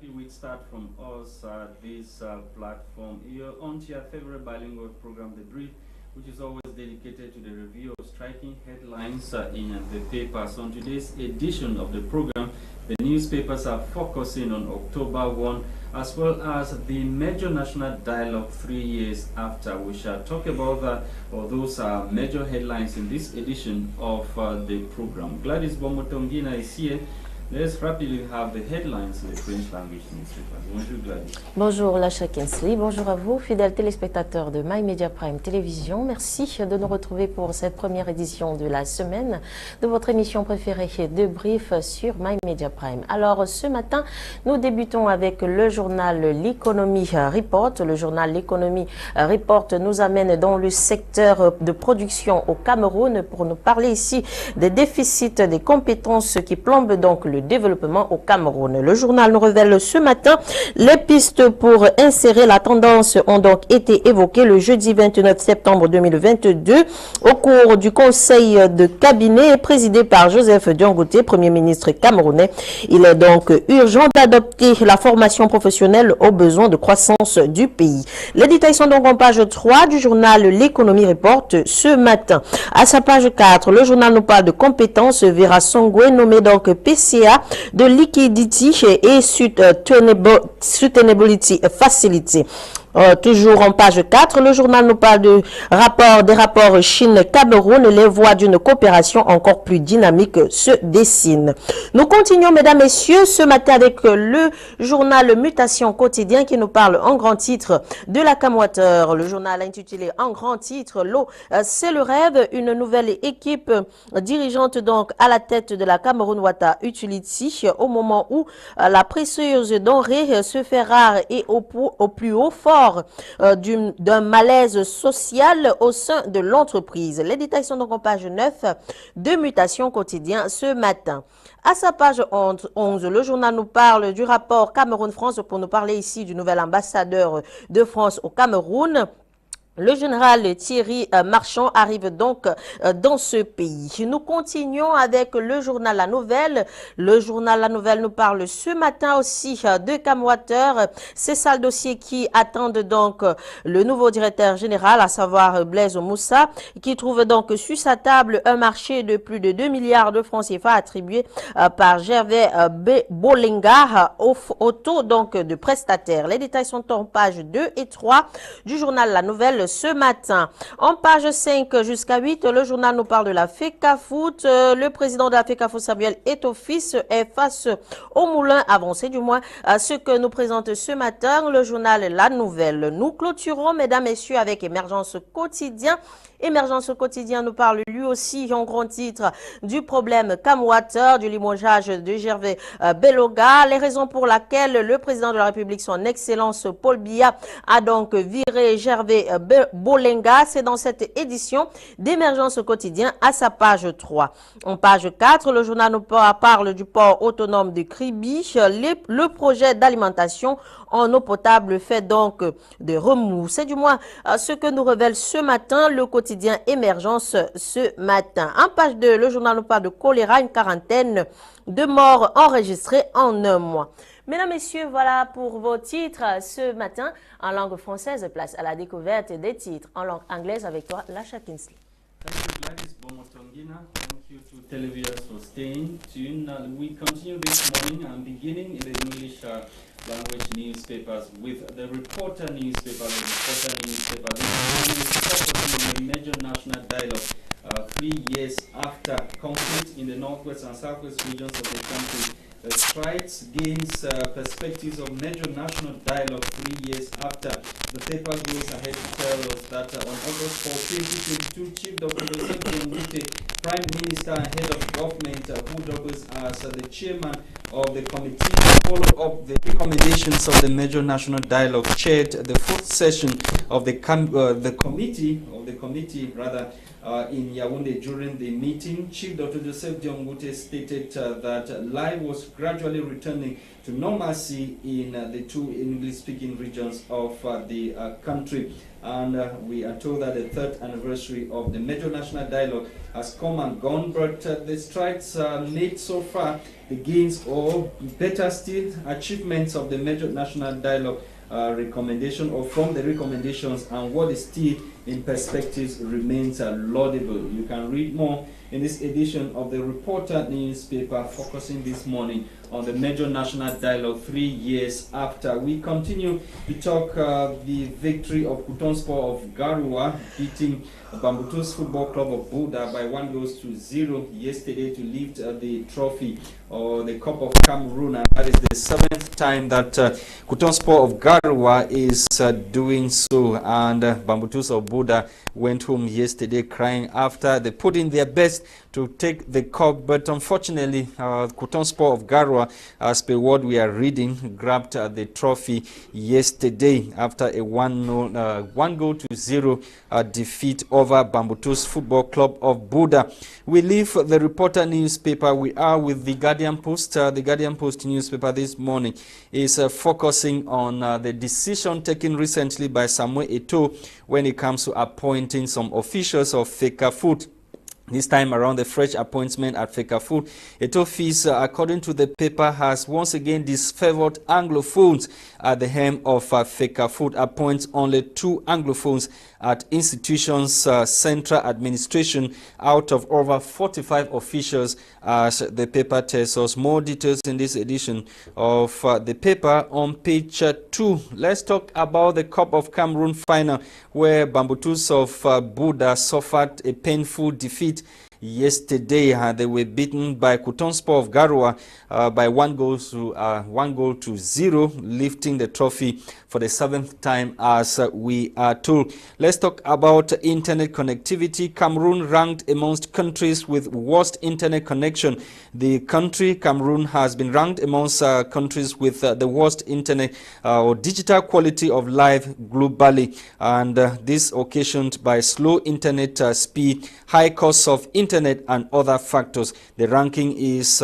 happy week start from us this platform. You're on to your favorite bilingual program, The Brief, which is always dedicated to the review of striking headlines in the papers. On today's edition of the program, the newspapers are focusing on October 1 as well as the major national dialogue 3 years after. We shall talk about that, or those are major headlines in this edition of the program. Gwladys Bomotonguina is here. Let's rapidly have the headlines in the French language newspapers. Bonjour Gwladys. Bonjour Lasha. Bonjour à vous, fidèles téléspectateurs de My Media Prime Télévision. Merci de nous retrouver pour cette première édition de la semaine de votre émission préférée de Brief sur My Media Prime. Alors ce matin, nous débutons avec le journal L'Économie Report. Le journal L'Économie Report nous amène dans le secteur de production au Cameroun pour nous parler ici des déficits des compétences qui plombent donc le développement au Cameroun. Le journal nous révèle ce matin les pistes pour insérer la tendance ont donc été évoquées le jeudi 29 septembre 2022 au cours du conseil de cabinet présidé par Joseph Ndive, Premier ministre camerounais. Il est donc urgent d'adopter la formation professionnelle aux besoins de croissance du pays. Les détails sont donc en page 3 du journal L'Économie Report ce matin. À sa page 4, le journal nous parle de compétences. Vera Songwe, nommé donc PCA de Liquidity et Sustainability Facility. Toujours en page 4, le journal nous parle des rapports Chine-Cameroun. Les voies d'une coopération encore plus dynamique se dessinent. Nous continuons, mesdames, messieurs, ce matin avec le journal Mutation Quotidien qui nous parle en grand titre de la Camwater. Le journal intitulé en grand titre l'eau, c'est le rêve. Une nouvelle équipe dirigeante donc à la tête de la Cameroun Water Utility au moment où la précieuse denrée se fait rare et au plus haut fort d'un malaise social au sein de l'entreprise. Les détails sont donc en page 9 de Mutation Quotidien ce matin. À sa page 11, le journal nous parle du rapport Cameroun-France pour nous parler ici du nouvel ambassadeur de France au Cameroun. Le général Thierry Marchand arrive donc dans ce pays. Nous continuons avec le journal La Nouvelle. Le journal La Nouvelle nous parle ce matin aussi de Camwater. C'est ça le dossier qui attendent donc le nouveau directeur général, à savoir Blaise Moussa, qui trouve donc sur sa table un marché de plus de 2 milliards de francs CFA attribué par Gervais Bolenga au taux donc de prestataire. Les détails sont en page 2 et 3 du journal La Nouvelle ce matin. En page 5 jusqu'à 8, le journal nous parle de la FECAFOOT. Le président de la FECAFOOT, Samuel Etofis, est face au moulin avancé, du moins ce que nous présente ce matin le journal La Nouvelle. Nous clôturons, mesdames, messieurs, avec Émergence Quotidien. Émergence Quotidien nous parle lui aussi en grand titre du problème Camwater, du limogeage de Gervais Beloga, les raisons pour lesquelles le président de la République, son Excellence Paul Biya, a donc viré Gervais Bolenga. C'est dans cette édition d'Émergence Quotidien à sa page 3. En page 4, le journal nous parle du port autonome de Kribi. Le projet d'alimentation en eau potable fait donc de remous. C'est du moins ce que nous révèle ce matin le quotidien Émergence ce matin. En page 2, le journal nous parle de choléra, une quarantaine de morts enregistrées en un mois. Mesdames, messieurs, voilà pour vos titres ce matin en langue française. Place à la découverte des titres en langue anglaise avec toi, Lasha. Thank you, Gwladys Bomotonguina. Thank you to televiewers for staying tuned. We continue this morning and beginning in the English language newspapers with the Reporter newspaper. This morning is focusing on the major national dialogue 3 years after conflict in the northwest and southwest regions of the country. Strides, gains, perspectives of major national dialogue 3 years after. The paper goes ahead to tell us that on August 4, 2022, Chief Dr. Ndive, Prime Minister and Head of Government, who doubles as the Chairman of the committee to follow up the recommendations of the major national dialogue, chaired the fourth session of the committee in Yaoundé. During the meeting, Chief Dr. Joseph Ndive stated that life was gradually returning to normalcy in the two English-speaking regions of the country. And we are told that the third anniversary of the Major National Dialogue has come and gone, but the strides made so far, the gains or better still achievements of the Major National Dialogue recommendation or from the recommendations and what is still in perspectives remains laudable. You can read more in this edition of the Reporter newspaper, focusing this morning on the Major National Dialogue 3 years after. We continue to talk the victory of Kutonspor of Garua beating Bambutus Football Club of Buda by 1-0 yesterday to lift the trophy or the Cup of Cameroon, and that is the 7th time that Kutonspor of Garua is doing so. And Bambutus of Buda went home yesterday crying after they put in their best to take the cup, but unfortunately Kutonspor of Garua, as per what we are reading, grabbed the trophy yesterday after a 1-0 defeat over Bambutus Football Club of Buda. We leave the Reporter newspaper. We are with the Guardian Post. The Guardian Post newspaper this morning is focusing on the decision taken recently by Samuel Eto'o when it comes to appointing some officials of Fecafoot. This time around, the fresh appointment at Fecafoot. Eto'o, according to the paper, has once again disfavored Anglophones at the helm of Fecafoot, appoints only 2 Anglophones at institutions' central administration out of over 45 officials, as the paper tells us. More details in this edition of the paper on page 2. Let's talk about the Cup of Cameroon final, where Bambutus of Buda suffered a painful defeat yesterday. They were beaten by Kutonspor of Garua by 1-0, lifting the trophy for the 7th time, as we are told. Let's talk about internet connectivity. Cameroon ranked amongst countries with worst internet connection. The country, Cameroon, has been ranked amongst countries with the worst internet or digital quality of life globally, and this occasioned by slow internet speed, high costs of internet and other factors. The ranking is